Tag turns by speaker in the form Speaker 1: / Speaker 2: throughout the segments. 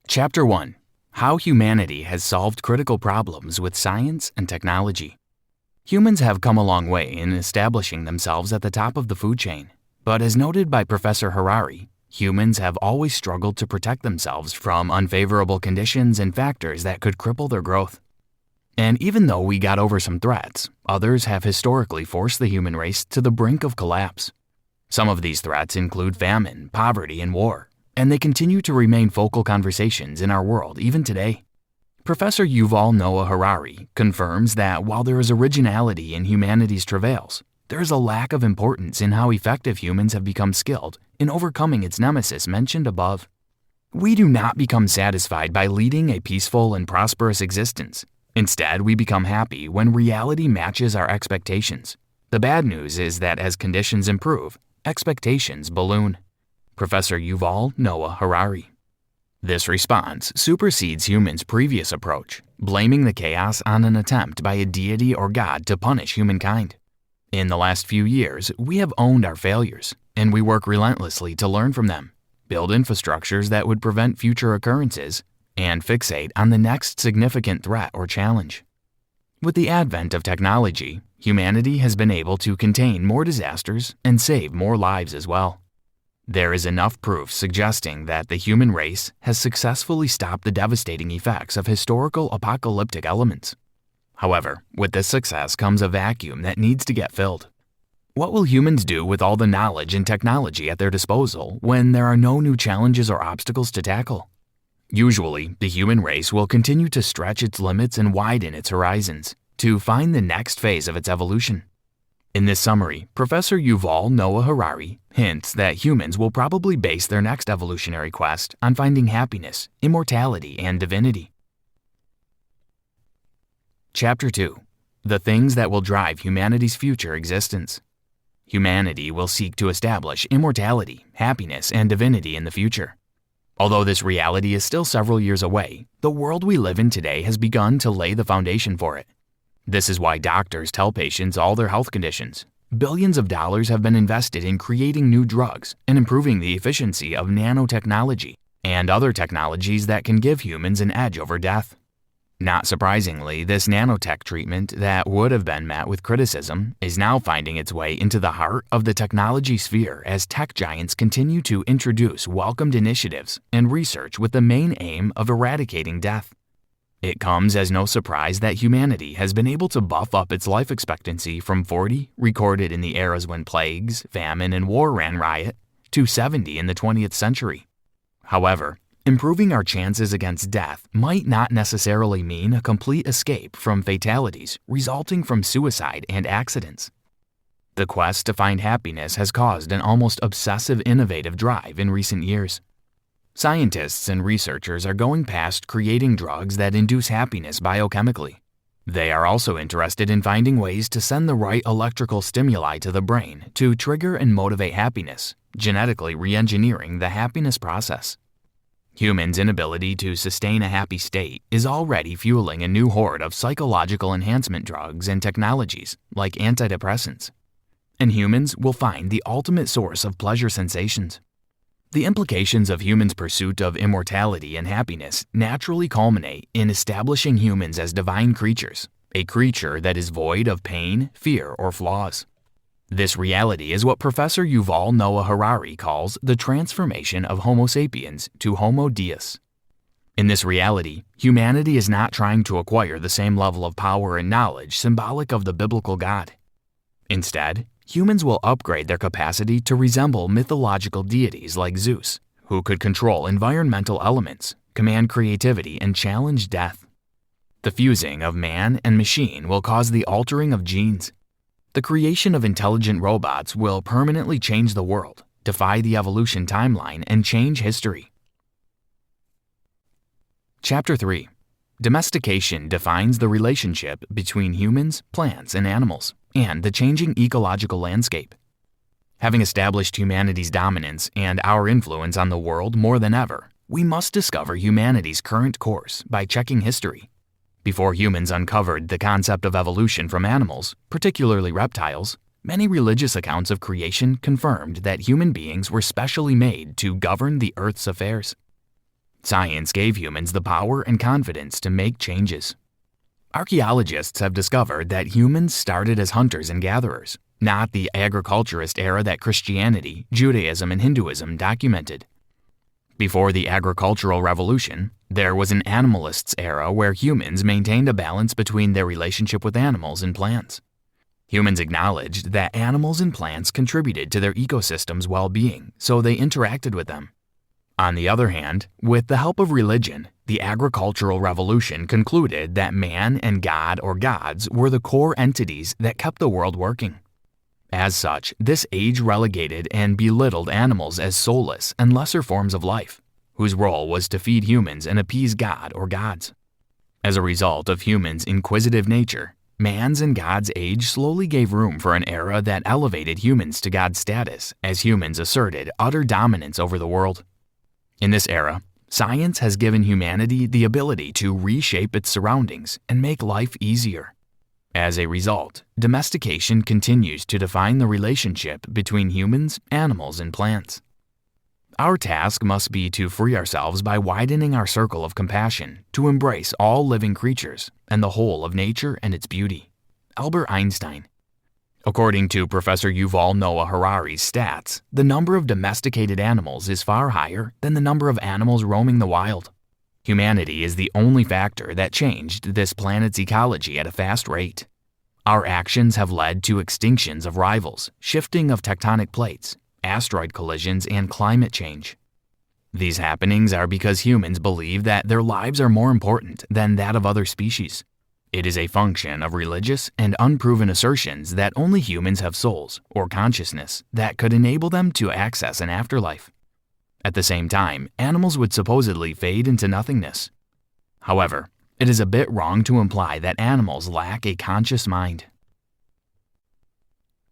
Speaker 1: Chapter 1: How Humanity Has Solved Critical Problems with Science and Technology. Humans have come a long way in establishing themselves at the top of the food chain, but as noted by Professor Harari, humans have always struggled to protect themselves from unfavorable conditions and factors that could cripple their growth. And even though we got over some threats, others have historically forced the human race to the brink of collapse. Some of these threats include famine, poverty, and war, and they continue to remain focal conversations in our world even today. Professor Yuval Noah Harari confirms that while there is originality in humanity's travails, there is a lack of importance in how effective humans have become skilled in overcoming its nemesis mentioned above. We do not become satisfied by leading a peaceful and prosperous existence. Instead, we become happy when reality matches our expectations. The bad news is that as conditions improve, expectations balloon. Professor Yuval Noah Harari. This response supersedes humans' previous approach, blaming the chaos on an attempt by a deity or God to punish humankind. In the last few years, we have owned our failures, and we work relentlessly to learn from them, build infrastructures that would prevent future occurrences, and fixate on the next significant threat or challenge. With the advent of technology, humanity has been able to contain more disasters and save more lives as well. There is enough proof suggesting that the human race has successfully stopped the devastating effects of historical apocalyptic elements. However, with this success comes a vacuum that needs to get filled. What will humans do with all the knowledge and technology at their disposal when there are no new challenges or obstacles to tackle? Usually, the human race will continue to stretch its limits and widen its horizons to find the next phase of its evolution. In this summary, Professor Yuval Noah Harari hints that humans will probably base their next evolutionary quest on finding happiness, immortality, and divinity. Chapter 2: The Things That Will Drive Humanity's Future Existence. Humanity will seek to establish immortality, happiness, and divinity in the future. Although this reality is still several years away, the world we live in today has begun to lay the foundation for it. This is why doctors tell patients all their health conditions. Billions of dollars have been invested in creating new drugs and improving the efficiency of nanotechnology and other technologies that can give humans an edge over death. Not surprisingly, this nanotech treatment that would have been met with criticism is now finding its way into the heart of the technology sphere as tech giants continue to introduce welcomed initiatives and research with the main aim of eradicating death. It comes as no surprise that humanity has been able to buff up its life expectancy from 40, recorded in the eras when plagues, famine, and war ran riot, to 70 in the 20th century. However, improving our chances against death might not necessarily mean a complete escape from fatalities resulting from suicide and accidents. The quest to find happiness has caused an almost obsessive innovative drive in recent years. Scientists and researchers are going past creating drugs that induce happiness biochemically. They are also interested in finding ways to send the right electrical stimuli to the brain to trigger and motivate happiness, genetically re-engineering the happiness process. Humans' inability to sustain a happy state is already fueling a new horde of psychological enhancement drugs and technologies like antidepressants. And humans will find the ultimate source of pleasure sensations. The implications of humans' pursuit of immortality and happiness naturally culminate in establishing humans as divine creatures, a creature that is void of pain, fear, or flaws. This reality is what Professor Yuval Noah Harari calls the transformation of Homo sapiens to Homo Deus. In this reality, humanity is not trying to acquire the same level of power and knowledge symbolic of the biblical God. Instead, humans will upgrade their capacity to resemble mythological deities like Zeus, who could control environmental elements, command creativity, and challenge death. The fusing of man and machine will cause the altering of genes. The creation of intelligent robots will permanently change the world, defy the evolution timeline, and change history. Chapter 3: Domestication defines the relationship between humans, plants, and animals, and the changing ecological landscape. Having established humanity's dominance and our influence on the world more than ever, we must discover humanity's current course by checking history. Before humans uncovered the concept of evolution from animals, particularly reptiles, many religious accounts of creation confirmed that human beings were specially made to govern the Earth's affairs. Science gave humans the power and confidence to make changes. Archaeologists have discovered that humans started as hunters and gatherers, not the agriculturist era that Christianity, Judaism, and Hinduism documented. Before the agricultural revolution, there was an animalists era where humans maintained a balance between their relationship with animals and plants. Humans acknowledged that animals and plants contributed to their ecosystem's well-being, so they interacted with them. On the other hand, with the help of religion, the agricultural revolution concluded that man and God or gods were the core entities that kept the world working. As such, this age relegated and belittled animals as soulless and lesser forms of life, whose role was to feed humans and appease God or gods. As a result of humans' inquisitive nature, man's and God's age slowly gave room for an era that elevated humans to God's status as humans asserted utter dominance over the world. In this era, science has given humanity the ability to reshape its surroundings and make life easier. As a result, domestication continues to define the relationship between humans, animals, and plants. Our task must be to free ourselves by widening our circle of compassion to embrace all living creatures and the whole of nature and its beauty. Albert Einstein. According to Professor Yuval Noah Harari's stats, the number of domesticated animals is far higher than the number of animals roaming the wild. Humanity is the only factor that changed this planet's ecology at a fast rate. Our actions have led to extinctions of rivals, shifting of tectonic plates, asteroid collisions, and climate change. These happenings are because humans believe that their lives are more important than that of other species. It is a function of religious and unproven assertions that only humans have souls or consciousness that could enable them to access an afterlife. At the same time, animals would supposedly fade into nothingness. However, it is a bit wrong to imply that animals lack a conscious mind.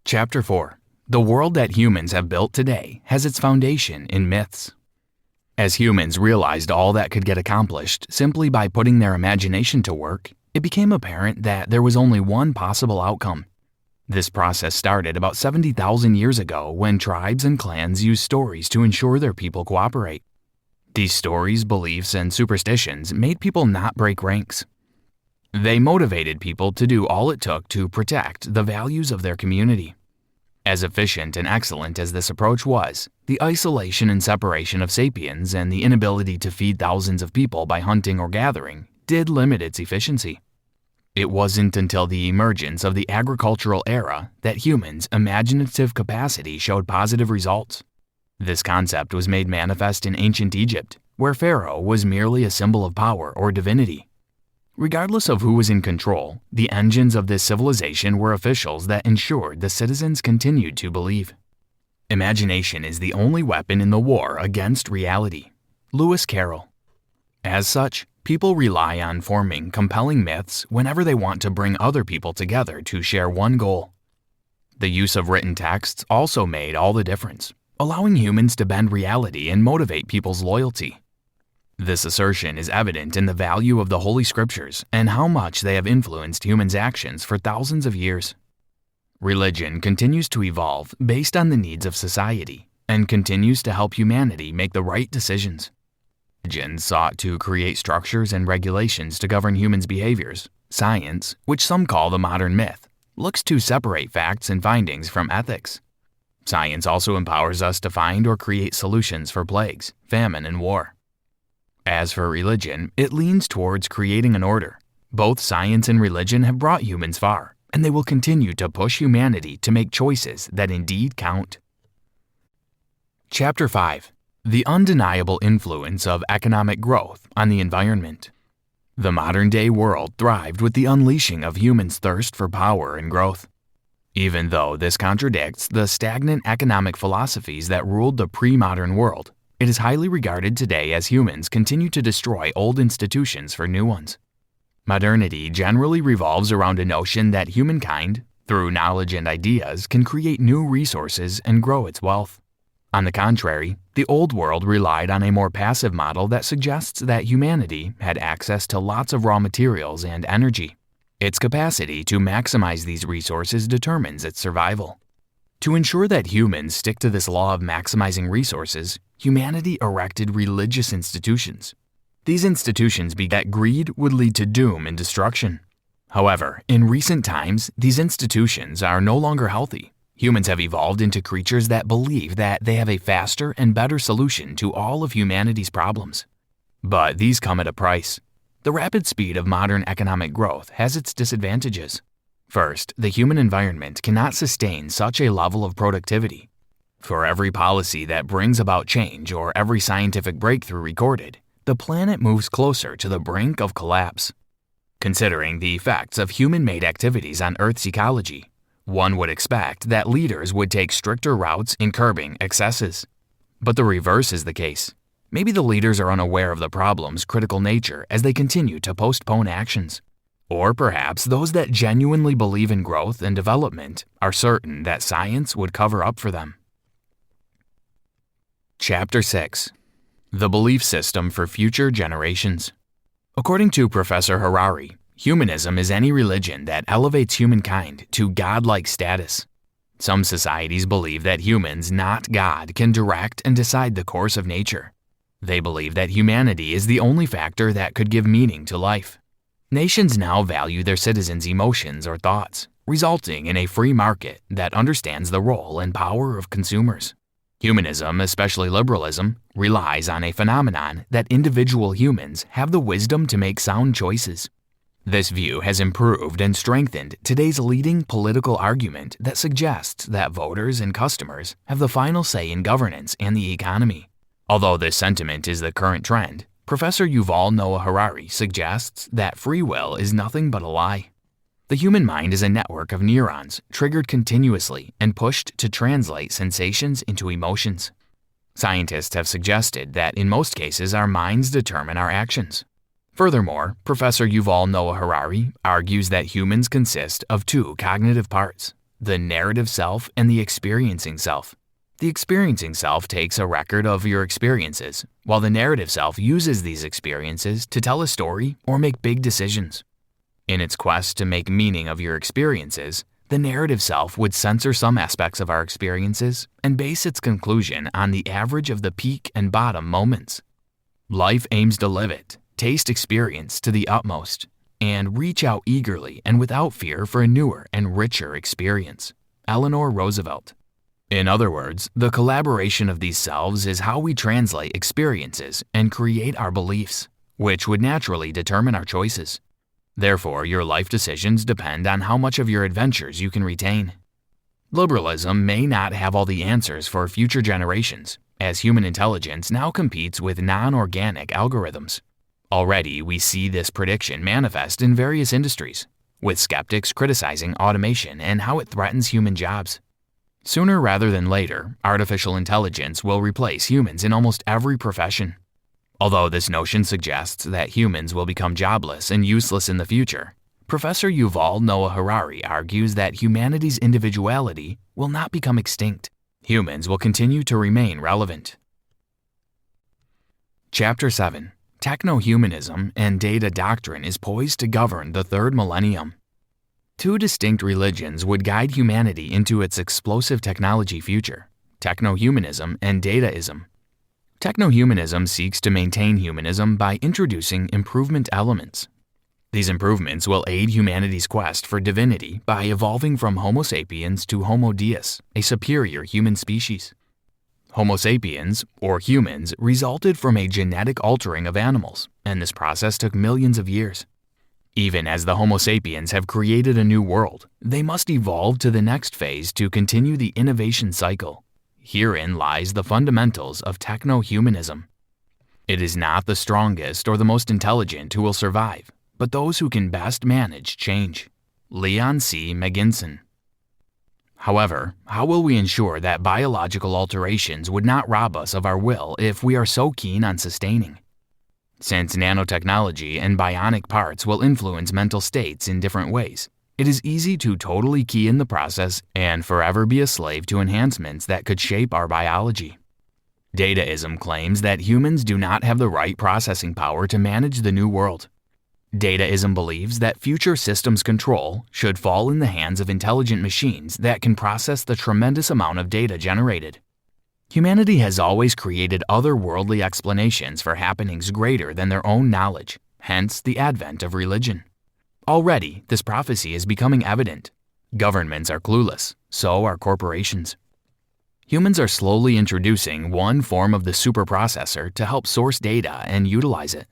Speaker 1: Chapter 4. The world that humans have built today has its foundation in myths. As humans realized all that could get accomplished simply by putting their imagination to work, it became apparent that there was only one possible outcome. This process started about 70,000 years ago when tribes and clans used stories to ensure their people cooperate. These stories, beliefs, and superstitions made people not break ranks. They motivated people to do all it took to protect the values of their community. As efficient and excellent as this approach was, the isolation and separation of sapiens and the inability to feed thousands of people by hunting or gathering did limit its efficiency. It wasn't until the emergence of the agricultural era that humans' imaginative capacity showed positive results. This concept was made manifest in ancient Egypt, where Pharaoh was merely a symbol of power or divinity. Regardless of who was in control, the engines of this civilization were officials that ensured the citizens continued to believe. Imagination is the only weapon in the war against reality. Lewis Carroll. As such, people rely on forming compelling myths whenever they want to bring other people together to share one goal. The use of written texts also made all the difference, allowing humans to bend reality and motivate people's loyalty. This assertion is evident in the value of the Holy Scriptures and how much they have influenced humans' actions for thousands of years. Religion continues to evolve based on the needs of society and continues to help humanity make the right decisions. Religion sought to create structures and regulations to govern humans' behaviors. Science, which some call the modern myth, looks to separate facts and findings from ethics. Science also empowers us to find or create solutions for plagues, famine, and war. As for religion, it leans towards creating an order. Both science and religion have brought humans far, and they will continue to push humanity to make choices that indeed count. Chapter 5. The undeniable influence of economic growth on the environment. The modern-day world thrived with the unleashing of humans' thirst for power and growth. Even though this contradicts the stagnant economic philosophies that ruled the pre-modern world, it is highly regarded today as humans continue to destroy old institutions for new ones. Modernity generally revolves around a notion that humankind, through knowledge and ideas, can create new resources and grow its wealth. On the contrary, the old world relied on a more passive model that suggests that humanity had access to lots of raw materials and energy. Its capacity to maximize these resources determines its survival. To ensure that humans stick to this law of maximizing resources, humanity erected religious institutions. These institutions begat greed would lead to doom and destruction. However, in recent times, these institutions are no longer healthy. Humans have evolved into creatures that believe that they have a faster and better solution to all of humanity's problems. But these come at a price. The rapid speed of modern economic growth has its disadvantages. First, the human environment cannot sustain such a level of productivity. For every policy that brings about change or every scientific breakthrough recorded, the planet moves closer to the brink of collapse. Considering the effects of human-made activities on Earth's ecology, one would expect that leaders would take stricter routes in curbing excesses. But the reverse is the case. Maybe the leaders are unaware of the problem's critical nature as they continue to postpone actions. Or perhaps those that genuinely believe in growth and development are certain that science would cover up for them. Chapter 6. The Belief System for Future Generations. According to Professor Harari, humanism is any religion that elevates humankind to godlike status. Some societies believe that humans, not God, can direct and decide the course of nature. They believe that humanity is the only factor that could give meaning to life. Nations now value their citizens' emotions or thoughts, resulting in a free market that understands the role and power of consumers. Humanism, especially liberalism, relies on a phenomenon that individual humans have the wisdom to make sound choices. This view has improved and strengthened today's leading political argument that suggests that voters and customers have the final say in governance and the economy. Although this sentiment is the current trend, Professor Yuval Noah Harari suggests that free will is nothing but a lie. The human mind is a network of neurons triggered continuously and pushed to translate sensations into emotions. Scientists have suggested that in most cases our minds determine our actions. Furthermore, Professor Yuval Noah Harari argues that humans consist of two cognitive parts, the narrative self and the experiencing self. The experiencing self takes a record of your experiences, while the narrative self uses these experiences to tell a story or make big decisions. In its quest to make meaning of your experiences, the narrative self would censor some aspects of our experiences and base its conclusion on the average of the peak and bottom moments. Life aims to live it, taste experience to the utmost, and reach out eagerly and without fear for a newer and richer experience. Eleanor Roosevelt. In other words, the collaboration of these selves is how we translate experiences and create our beliefs, which would naturally determine our choices. Therefore, your life decisions depend on how much of your adventures you can retain. Liberalism may not have all the answers for future generations, as human intelligence now competes with non-organic algorithms. Already, we see this prediction manifest in various industries, with skeptics criticizing automation and how it threatens human jobs. Sooner rather than later, artificial intelligence will replace humans in almost every profession. Although this notion suggests that humans will become jobless and useless in the future, Professor Yuval Noah Harari argues that humanity's individuality will not become extinct. Humans will continue to remain relevant. Chapter 7. Techno-humanism and data doctrine is poised to govern the third millennium. Two distinct religions would guide humanity into its explosive technology future, techno-humanism and dataism. Techno-humanism seeks to maintain humanism by introducing improvement elements. These improvements will aid humanity's quest for divinity by evolving from Homo sapiens to Homo Deus, a superior human species. Homo sapiens, or humans, resulted from a genetic altering of animals, and this process took millions of years. Even as the Homo sapiens have created a new world, they must evolve to the next phase to continue the innovation cycle. Herein lies the fundamentals of techno-humanism. It is not the strongest or the most intelligent who will survive, but those who can best manage change. Leon C. McGinson. However, how will we ensure that biological alterations would not rob us of our will if we are so keen on sustaining? Since nanotechnology and bionic parts will influence mental states in different ways, it is easy to totally key in the process and forever be a slave to enhancements that could shape our biology. Dataism claims that humans do not have the right processing power to manage the new world. Dataism believes that future systems control should fall in the hands of intelligent machines that can process the tremendous amount of data generated. Humanity has always created otherworldly explanations for happenings greater than their own knowledge, hence the advent of religion. Already, this prophecy is becoming evident. Governments are clueless, so are corporations. Humans are slowly introducing one form of the superprocessor to help source data and utilize it.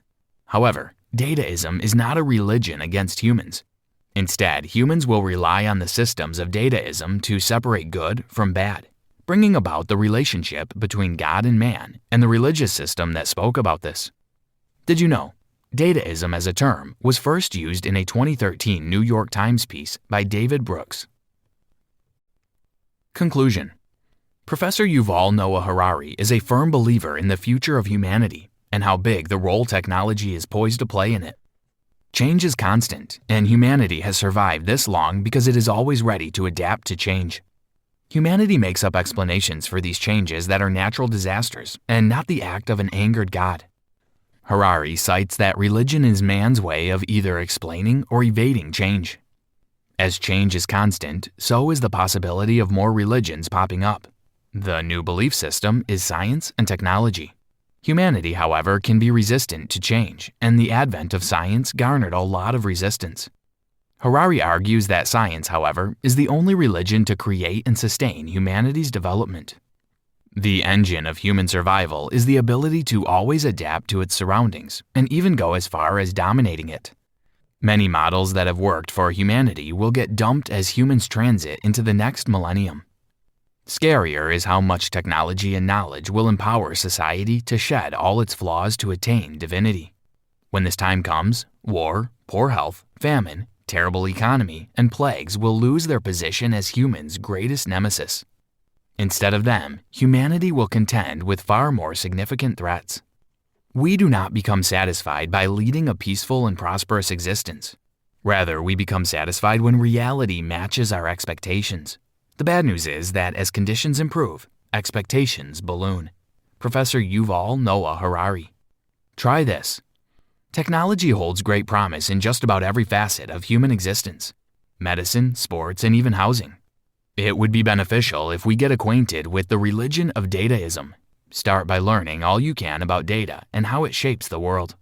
Speaker 1: However, dataism is not a religion against humans. Instead, humans will rely on the systems of dataism to separate good from bad, bringing about the relationship between God and man and the religious system that spoke about this. Did you know? Dataism as a term was first used in a 2013 New York Times piece by David Brooks. Conclusion. Professor Yuval Noah Harari is a firm believer in the future of humanity and how big the role technology is poised to play in it. Change is constant, and humanity has survived this long because it is always ready to adapt to change. Humanity makes up explanations for these changes that are natural disasters and not the act of an angered God. Harari cites that religion is man's way of either explaining or evading change. As change is constant, so is the possibility of more religions popping up. The new belief system is science and technology. Humanity, however, can be resistant to change, and the advent of science garnered a lot of resistance. Harari argues that science, however, is the only religion to create and sustain humanity's development. The engine of human survival is the ability to always adapt to its surroundings, and even go as far as dominating it. Many models that have worked for humanity will get dumped as humans transit into the next millennium. Scarier is how much technology and knowledge will empower society to shed all its flaws to attain divinity. When this time comes, war, poor health, famine, terrible economy, and plagues will lose their position as humans' greatest nemesis. Instead of them, humanity will contend with far more significant threats. We do not become satisfied by leading a peaceful and prosperous existence. Rather, we become satisfied when reality matches our expectations. The bad news is that as conditions improve, expectations balloon. Professor Yuval Noah Harari. Try this. Technology holds great promise in just about every facet of human existence: medicine, sports, and even housing. It would be beneficial if we get acquainted with the religion of dataism. Start by learning all you can about data and how it shapes the world.